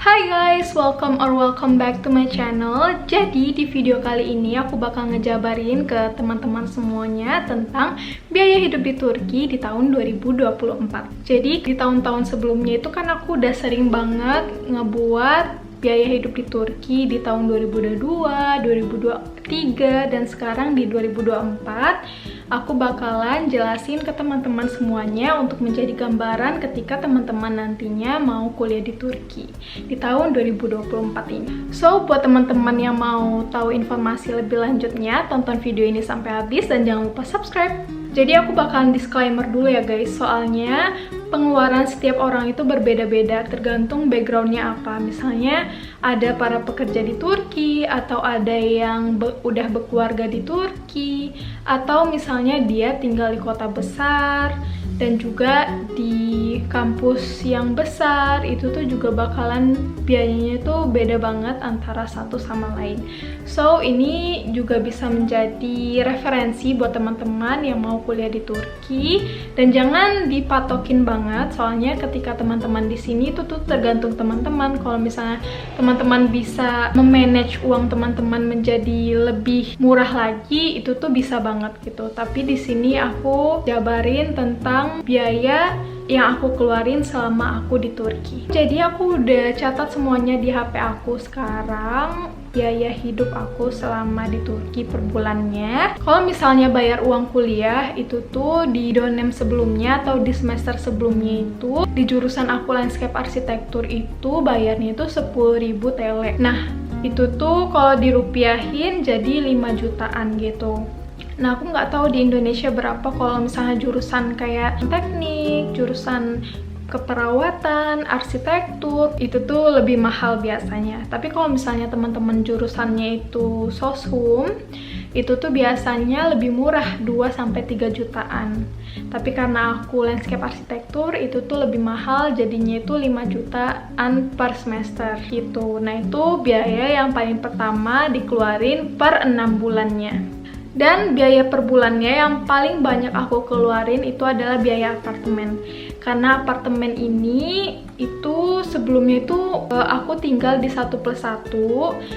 Hai guys, welcome back to my channel. Jadi di video kali ini aku bakal ngejabarin ke teman-teman semuanya tentang biaya hidup di Turki di tahun 2024. Jadi di tahun-tahun sebelumnya itu kan aku udah sering banget ngebuat biaya hidup di Turki di tahun 2022, 2023, dan sekarang di 2024. Aku bakalan jelasin ke teman-teman semuanya untuk menjadi gambaran ketika teman-teman nantinya mau kuliah di Turki di tahun 2024 ini. So, buat teman-teman yang mau tahu informasi lebih lanjutnya, tonton video ini sampai habis dan jangan lupa subscribe. Jadi aku bakalan disclaimer dulu ya guys, soalnya pengeluaran setiap orang itu berbeda-beda tergantung backgroundnya apa. Misalnya ada para pekerja di Turki, atau ada yang udah berkeluarga di Turki, atau misalnya dia tinggal di kota besar dan juga di kampus yang besar. Itu tuh juga bakalan biayanya tuh beda banget antara satu sama lain. So ini juga bisa menjadi referensi buat teman-teman yang mau kuliah di Turki, dan jangan dipatokin banget, soalnya ketika teman-teman di sini itu tuh tergantung teman-teman. Kalau misalnya teman-teman bisa memanage uang teman-teman menjadi lebih murah lagi, itu tuh bisa banget gitu. Tapi di sini aku jabarin tentang biaya yang aku keluarin selama aku di Turki. Jadi aku udah catat semuanya di HP aku sekarang, biaya hidup aku selama di Turki per bulannya. Kalau misalnya bayar uang kuliah itu tuh di Dönem sebelumnya atau di semester sebelumnya itu di jurusan aku landscape arsitektur itu bayarnya itu 10.000 TL. Nah, itu tuh kalau dirupiahin jadi 5 jutaan gitu. Nah, aku nggak tahu di Indonesia berapa kalau misalnya jurusan kayak teknik, jurusan keperawatan, arsitektur, itu tuh lebih mahal biasanya. Tapi kalau misalnya teman-teman jurusannya itu soshum, itu tuh biasanya lebih murah, 2-3 jutaan. Tapi karena aku landscape arsitektur, itu tuh lebih mahal, jadinya itu 5 jutaan per semester gitu. Nah, itu biaya yang paling pertama dikeluarin per 6 bulannya. Dan biaya per bulannya yang paling banyak aku keluarin itu adalah biaya apartemen. Karena apartemen ini itu sebelumnya itu aku tinggal di 1+1,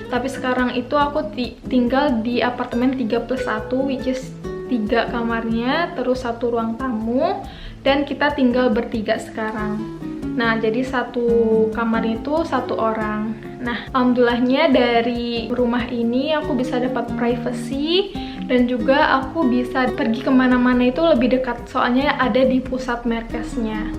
tapi sekarang itu aku tinggal di apartemen 3+1, which is 3 kamarnya, terus 1 ruang tamu, dan kita tinggal bertiga sekarang. Nah, jadi 1 kamar itu 1 orang. Nah, alhamdulillahnya dari rumah ini aku bisa dapat privacy, dan juga aku bisa pergi kemana-mana itu lebih dekat, soalnya ada di pusat markasnya.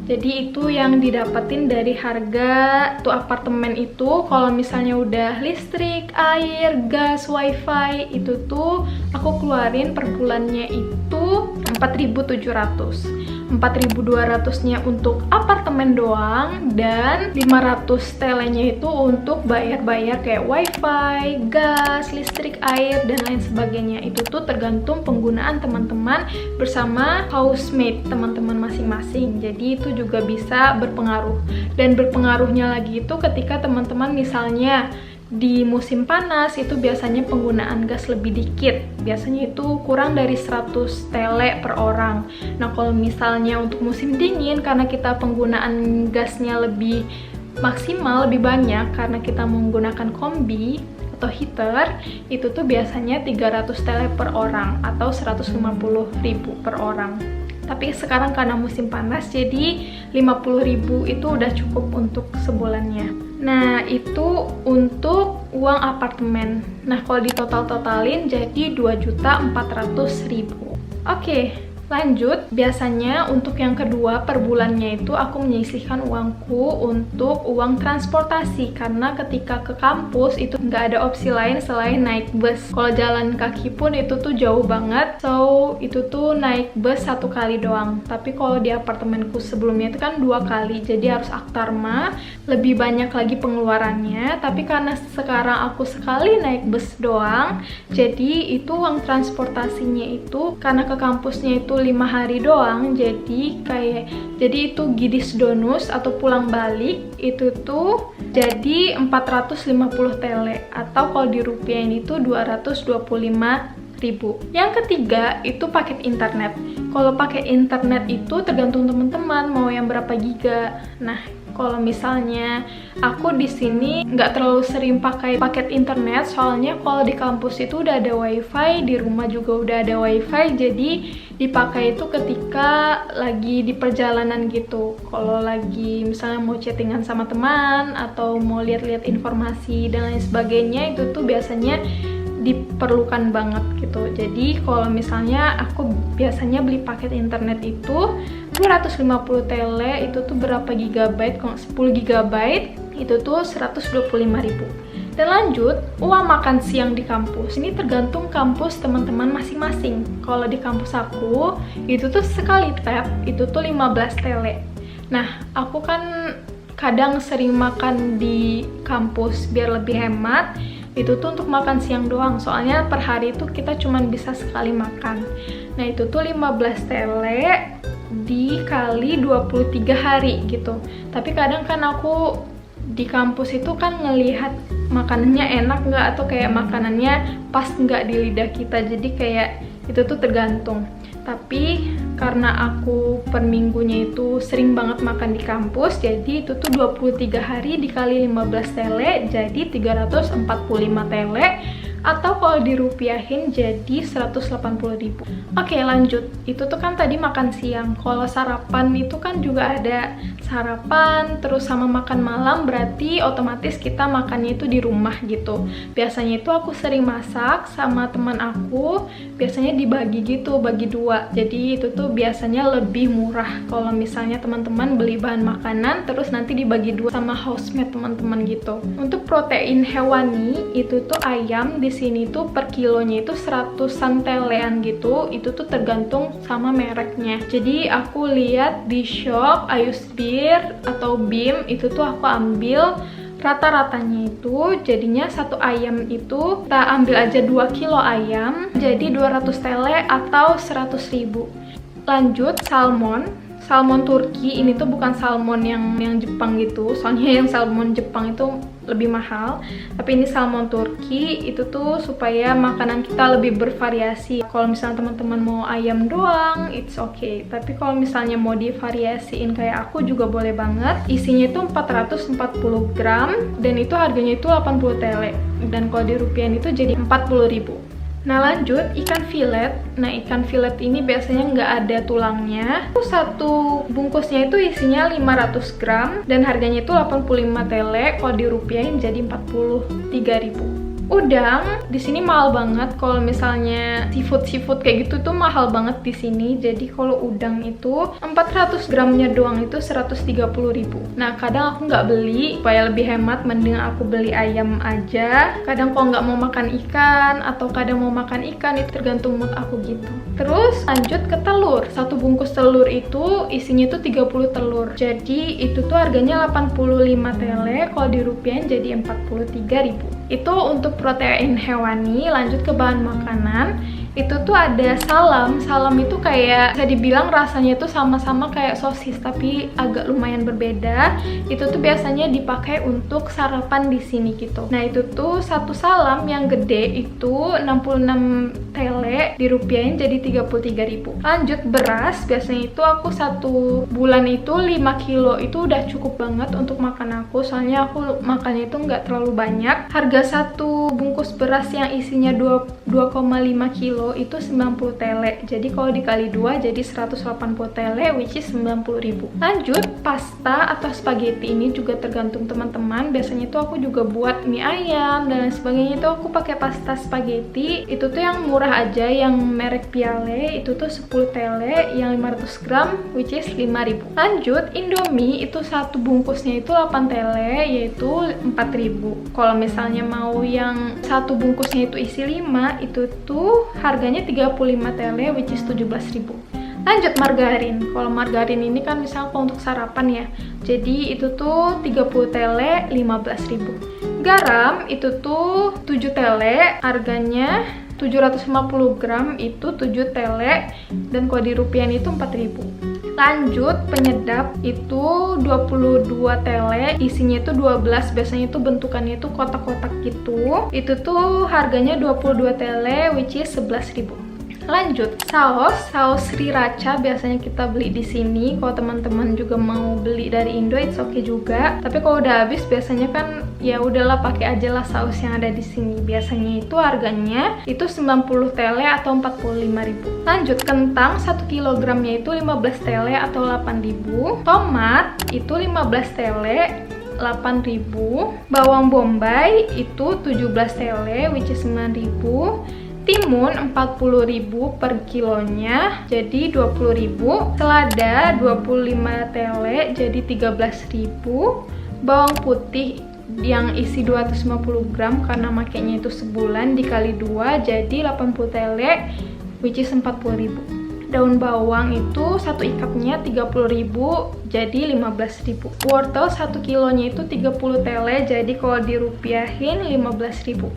Jadi itu yang didapetin dari harga tuh apartemen itu. Kalau misalnya udah listrik, air, gas, wifi, itu tuh aku keluarin per bulannya itu 4.700. 4.200-nya untuk apartemen doang, dan 500 TL-nya itu untuk bayar-bayar kayak wifi, gas, listrik, air, dan lain sebagainya. Itu tuh tergantung penggunaan teman-teman bersama housemate teman-teman masing-masing. Jadi itu juga bisa berpengaruh. Dan berpengaruhnya lagi itu ketika teman-teman misalnya di musim panas itu biasanya penggunaan gas lebih dikit, biasanya itu kurang dari 100 TL per orang. Nah, kalau misalnya untuk musim dingin, karena kita penggunaan gasnya lebih maksimal, lebih banyak karena kita menggunakan kombi atau heater, itu tuh biasanya 300 TL per orang atau 150.000 per orang. Tapi sekarang karena musim panas, jadi 50.000 itu udah cukup untuk sebulannya. Nah, itu untuk uang apartemen. Nah, kalau ditotal-totalin jadi 2.400.000. Oke, lanjut. Biasanya untuk yang kedua per bulannya itu aku menyisihkan uangku untuk uang transportasi, karena ketika ke kampus itu nggak ada opsi lain selain naik bus. Kalau jalan kaki pun itu tuh jauh banget, so itu tuh naik bus 1 kali doang. Tapi kalau di apartemenku sebelumnya itu kan 2 kali, jadi harus aktarma, lebih banyak lagi pengeluarannya. Tapi karena sekarang aku sekali naik bus doang, jadi itu uang transportasinya itu karena ke kampusnya itu 5 hari doang, jadi itu gidis donus atau pulang balik itu tuh jadi 450 TL, atau kalau dirupiahin itu 225.000. Yang ketiga itu paket internet. Kalau paket internet itu tergantung teman-teman mau yang berapa giga. Nah, Kalau misalnya aku di sini nggak terlalu sering pakai paket internet, soalnya kalau di kampus itu udah ada wifi, di rumah juga udah ada wifi, jadi dipakai itu ketika lagi di perjalanan gitu. Kalau lagi misalnya mau chattingan sama teman atau mau lihat-lihat informasi dan lain sebagainya, itu tuh biasanya diperlukan banget gitu. Jadi kalau misalnya aku biasanya beli paket internet itu 250 tele, itu tuh berapa gigabyte? Kalau 10 gigabyte itu tuh 125.000. Dan lanjut, uang makan siang di kampus ini tergantung kampus teman-teman masing-masing. Kalau di kampus aku itu tuh sekali tap itu tuh 15 tele. Nah, aku kan kadang sering makan di kampus biar lebih hemat. Itu tuh untuk makan siang doang, soalnya per hari itu kita cuman bisa sekali makan. Nah, itu tuh 15 tele dikali 23 hari gitu. Tapi kadang kan aku di kampus itu kan ngelihat makanannya enak nggak, atau kayak makanannya pas nggak di lidah kita, jadi kayak itu tuh tergantung. Tapi karena aku per minggunya itu sering banget makan di kampus, jadi itu tuh 23 hari dikali 15 tele jadi 345 tele, atau kalau dirupiahin jadi 180.000. Oke, lanjut. Itu tuh kan tadi makan siang. Kalau sarapan itu kan juga ada sarapan terus sama makan malam, berarti otomatis kita makannya itu di rumah gitu. Biasanya itu aku sering masak sama teman aku, biasanya dibagi gitu, bagi dua. Jadi itu tuh biasanya lebih murah kalau misalnya teman-teman beli bahan makanan terus nanti dibagi dua sama housemate teman-teman gitu. Untuk protein hewani itu tuh ayam di sini tuh per kilonya itu 100-an telean gitu. Itu tuh tergantung sama mereknya. Jadi aku lihat di shop Ayusbir atau BIM itu tuh aku ambil rata-ratanya itu jadinya satu ayam itu kita ambil aja 2 kilo ayam jadi 200 tele atau 100.000. Lanjut, salmon Turki. Ini tuh bukan salmon yang Jepang gitu, soalnya yang salmon Jepang itu lebih mahal. Tapi ini salmon Turki, itu tuh supaya makanan kita lebih bervariasi. Kalau misalnya teman-teman mau ayam doang, it's okay. Tapi kalau misalnya mau divariasiin kayak aku juga boleh banget. Isinya itu 440 gram dan itu harganya itu 80 tele. Dan kalau dirupiahin itu jadi 40.000. Nah, lanjut, ikan filet. Nah, ikan filet ini biasanya nggak ada tulangnya. Satu bungkusnya itu isinya 500 gram dan harganya itu 85 tele. Kalau dirupiahin jadi 43.000. Udang di sini mahal banget. Kalau misalnya seafood kayak gitu tuh mahal banget di sini. Jadi kalau udang itu 400 gramnya doang itu 130.000. Nah, kadang aku nggak beli supaya lebih hemat, mending aku beli ayam aja. Kadang kalau nggak mau makan ikan atau kadang mau makan ikan, itu tergantung mood aku gitu. Terus lanjut ke telur. Satu bungkus telur itu isinya tuh 30 telur. Jadi itu tuh harganya 85 tele. Kalau dirupiahin jadi 43.000. Itu untuk protein hewani. Lanjut ke bahan makanan. Itu tuh ada salam. Salam itu kayak bisa dibilang rasanya tuh sama-sama kayak sosis tapi agak lumayan berbeda. Itu tuh biasanya dipakai untuk sarapan di sini gitu. Nah, itu tuh satu salam yang gede itu 66 tele, dirupiahin jadi 33.000. Lanjut, beras. Biasanya itu aku satu bulan itu 5 kilo itu udah cukup banget untuk makan aku, soalnya aku makannya itu nggak terlalu banyak. Harga satu bungkus beras yang isinya 2,5 kilo itu 90 tele. Jadi kalau dikali 2 jadi 180 tele, which is 90.000. Lanjut, pasta atau spaghetti ini juga tergantung teman-teman. Biasanya itu aku juga buat mie ayam dan lain sebagainya itu aku pakai pasta spaghetti. Itu tuh yang murah aja, yang merek Piale itu tuh 10 tele yang 500 gram which is 5.000. Lanjut, Indomie itu satu bungkusnya itu 8 tele yaitu 4.000. Kalau misalnya mau yang satu bungkusnya itu isi 5, itu tuh harganya 35 tele which is 17.000. Lanjut, margarin. Kalau margarin ini kan misalnya untuk sarapan ya. Jadi itu tuh 30 tele 15.000. Garam itu tuh 7 tele, harganya 750 gram itu 7 tele dan kalau dirupiahin itu 4.000. Lanjut, penyedap itu 22 tele, isinya itu 12, biasanya itu bentukannya itu kotak-kotak gitu. Itu tuh harganya 22 tele which is 11.000. Lanjut, saus sriracha biasanya kita beli di sini. Kalau teman-teman juga mau beli dari Indo, it's okay juga. Tapi kalau udah habis biasanya kan ya udahlah, pakai aja lah saus yang ada di sini. Biasanya itu harganya itu 90 TL atau 45.000. Lanjut, kentang 1 kilogramnya itu 15 TL atau 8.000. Tomat itu 15 TL 8.000. Bawang bombay itu 17 TL which is 9.000. Timun 40.000 per kilonya jadi 20.000. Selada 25 TL jadi 13.000. Bawang putih yang isi 250 gram karena makainya itu sebulan dikali 2 jadi 80 TL which is 40.000. Daun bawang itu satu ikatnya 30.000 jadi 15.000. Wortel 1 kilonya itu 30 TL jadi kalau dirupiahin 15.000.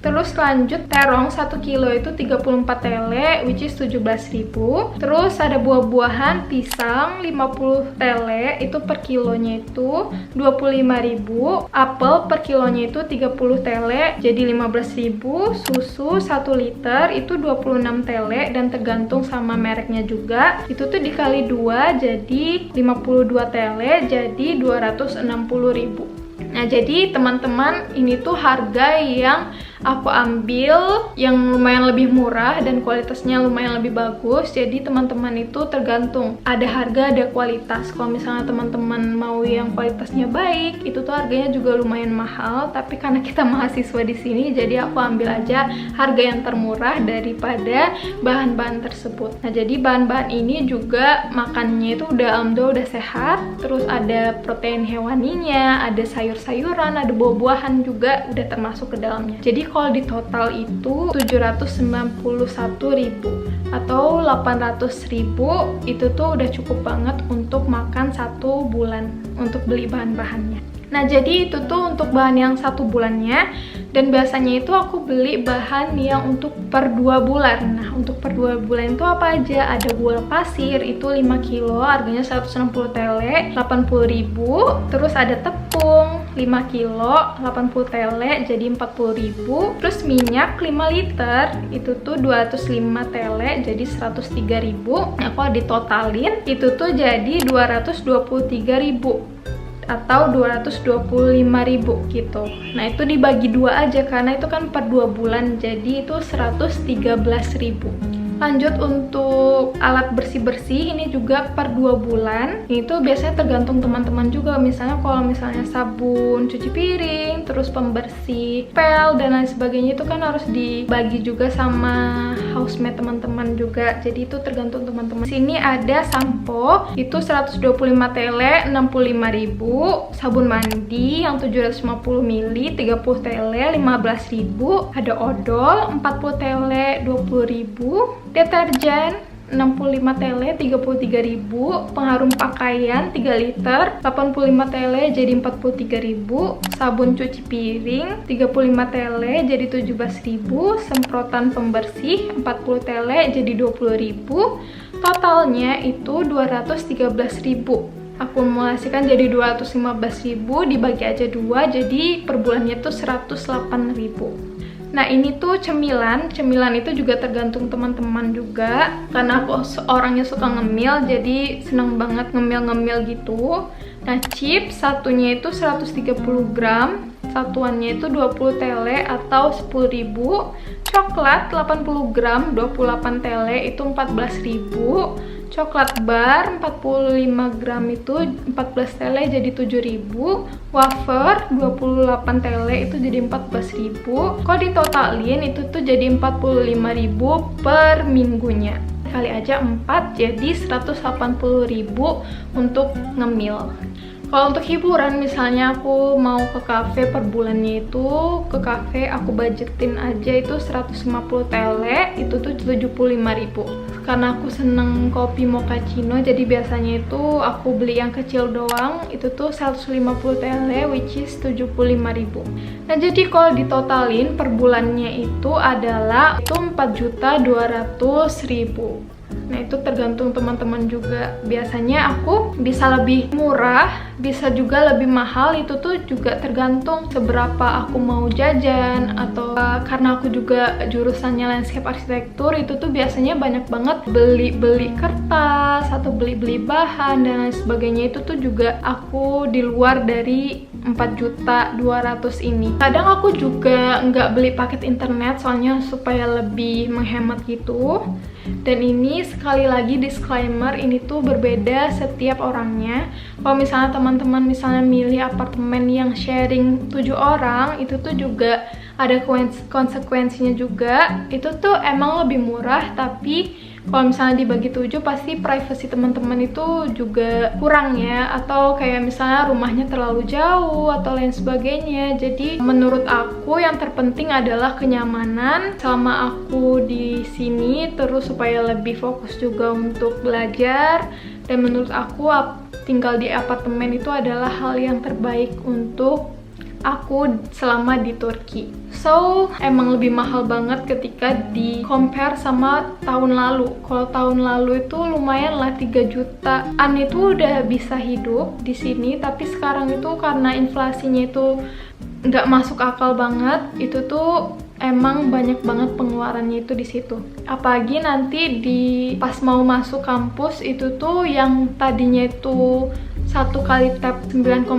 Terus lanjut, terong 1 kilo itu 34 TL which is 17.000. Terus ada buah-buahan, pisang 50 TL itu per kilonya itu 25.000. Apel per kilonya itu 30 TL jadi 15.000. Susu 1 liter itu 26 TL dan tergantung sama mereknya juga. Itu tuh dikali 2 jadi 52 TL jadi 260.000. Nah, jadi teman-teman, ini tuh harga yang aku ambil yang lumayan lebih murah dan kualitasnya lumayan lebih bagus. Jadi teman-teman itu tergantung, ada harga ada kualitas. Kalau misalnya teman-teman mau yang kualitasnya baik, itu tuh harganya juga lumayan mahal. Tapi karena kita mahasiswa di sini, jadi aku ambil aja harga yang termurah daripada bahan-bahan tersebut. Nah, jadi bahan-bahan ini juga makannya itu udah alhamdulillah udah sehat. Terus ada protein hewaninya, ada sayur-sayuran, ada buah-buahan juga udah termasuk ke dalamnya. Jadi kalau di total itu 791.000 atau 800.000 itu tuh udah cukup banget untuk makan 1 bulan untuk beli bahan-bahannya. Nah, jadi itu tuh untuk bahan yang 1 bulannya, dan biasanya itu aku beli bahan yang untuk per 2 bulan. Nah, untuk per 2 bulan itu apa aja? Ada gula pasir itu 5 kilo harganya 160 TL 80.000. Terus ada tepung 5 kilo 80 TL jadi 40.000. Terus minyak 5 liter itu tuh 205 TL jadi 103.000. Nah, kalau ditotalin itu tuh jadi 223.000 atau 225.000 gitu. Nah, itu dibagi 2 aja karena itu kan per 2 bulan jadi itu 113.000. Lanjut, untuk alat bersih-bersih ini juga per 2 bulan. Itu biasanya tergantung teman-teman juga. Misalnya kalau misalnya sabun cuci piring, terus pembersih pel dan lain sebagainya itu kan harus dibagi juga sama housemate teman-teman juga. Jadi itu tergantung teman-teman. Sini ada sampo itu 125 TL 65.000. Sabun mandi yang 750 ml 30 TL 15.000. Ada odol 40 TL 20.000. Deterjen 65 TL 33.000. Pengharum pakaian 3 liter 85 TL jadi 43.000. Sabun cuci piring 35 TL jadi 17.000. Semprotan pembersih 40 TL jadi 20.000. Totalnya itu 213.000. Akumulasikan jadi 215.000, dibagi aja 2 jadi per bulannya tuh 108.000. Nah, ini tuh cemilan itu juga tergantung teman-teman juga. Karena aku orangnya suka ngemil, jadi seneng banget ngemil-ngemil gitu. Nah, chips satunya itu 130 gram, satuannya itu 20 TL atau 10.000. Coklat 80 gram 28 TL itu 14.000. Coklat bar 45 gram itu 14 TL jadi 7.000. Wafer 28 TL itu jadi 14.000. Kalau ditotalin itu tuh jadi 45.000 per minggunya. Kali aja 4 jadi 180.000 untuk ngemil. Kalau untuk hiburan, misalnya aku mau ke cafe per bulannya itu, ke cafe aku budgetin aja itu 150 TL, itu tuh 75.000. Karena aku seneng kopi mochaccino, jadi biasanya itu aku beli yang kecil doang, itu tuh 150 TL, which is 75.000. Nah, jadi kalau ditotalin per bulannya itu adalah itu 4.200.000. Nah itu tergantung teman-teman juga. Biasanya aku bisa lebih murah, bisa juga lebih mahal, itu tuh juga tergantung seberapa aku mau jajan. Atau karena aku juga jurusannya landscape arsitektur, itu tuh biasanya banyak banget beli kertas atau beli bahan dan lain sebagainya. Itu tuh juga aku di luar dari 4.200.000 ini. Kadang aku juga nggak beli paket internet soalnya supaya lebih menghemat gitu. Dan ini sekali lagi disclaimer, ini tuh berbeda setiap orangnya. Kalau misalnya teman-teman misalnya milih apartemen yang sharing 7 orang, itu tuh juga ada konsekuensinya juga. Itu tuh emang lebih murah, tapi kalau misalnya dibagi 7 pasti privasi teman-teman itu juga kurang ya, atau kayak misalnya rumahnya terlalu jauh atau lain sebagainya. Jadi menurut aku yang terpenting adalah kenyamanan selama aku di sini, terus supaya lebih fokus juga untuk belajar. Dan menurut aku tinggal di apartemen itu adalah hal yang terbaik untuk aku selama di Turki. So, emang lebih mahal banget ketika di compare sama tahun lalu. Kalau tahun lalu itu lumayan lah 3 jutaan itu udah bisa hidup di sini, tapi sekarang itu karena inflasinya itu nggak masuk akal banget, itu tuh emang banyak banget pengeluarannya itu di situ. Apalagi nanti pas mau masuk kampus itu tuh yang tadinya itu 1 kali tap 9,5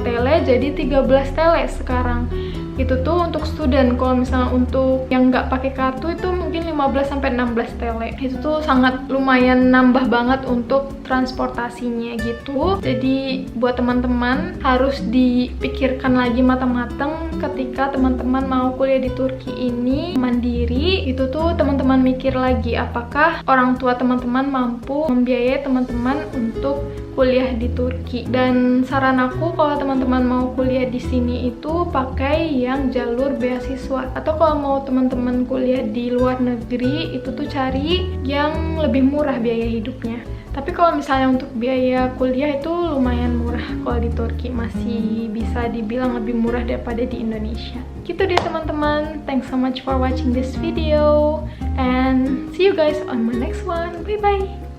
tele jadi 13 tele sekarang. Itu tuh untuk student. Kalau misalnya untuk yang nggak pakai kartu itu mungkin 15-16 tele. Itu tuh sangat lumayan nambah banget untuk transportasinya gitu. Jadi buat teman-teman harus dipikirkan lagi matang-matang ketika teman-teman mau kuliah di Turki ini mandiri. Itu tuh teman-teman mikir lagi apakah orang tua teman-teman mampu membiayai teman-teman untuk kuliah di Turki. Dan saran aku kalau teman-teman mau kuliah di sini itu pakai yang jalur beasiswa. Atau kalau mau teman-teman kuliah di luar negeri itu tuh cari yang lebih murah biaya hidupnya. Tapi kalau misalnya untuk biaya kuliah itu lumayan murah kalau di Turki, masih bisa dibilang lebih murah daripada di Indonesia. Gitu deh teman-teman. Thanks so much for watching this video and see you guys on my next one. Bye bye.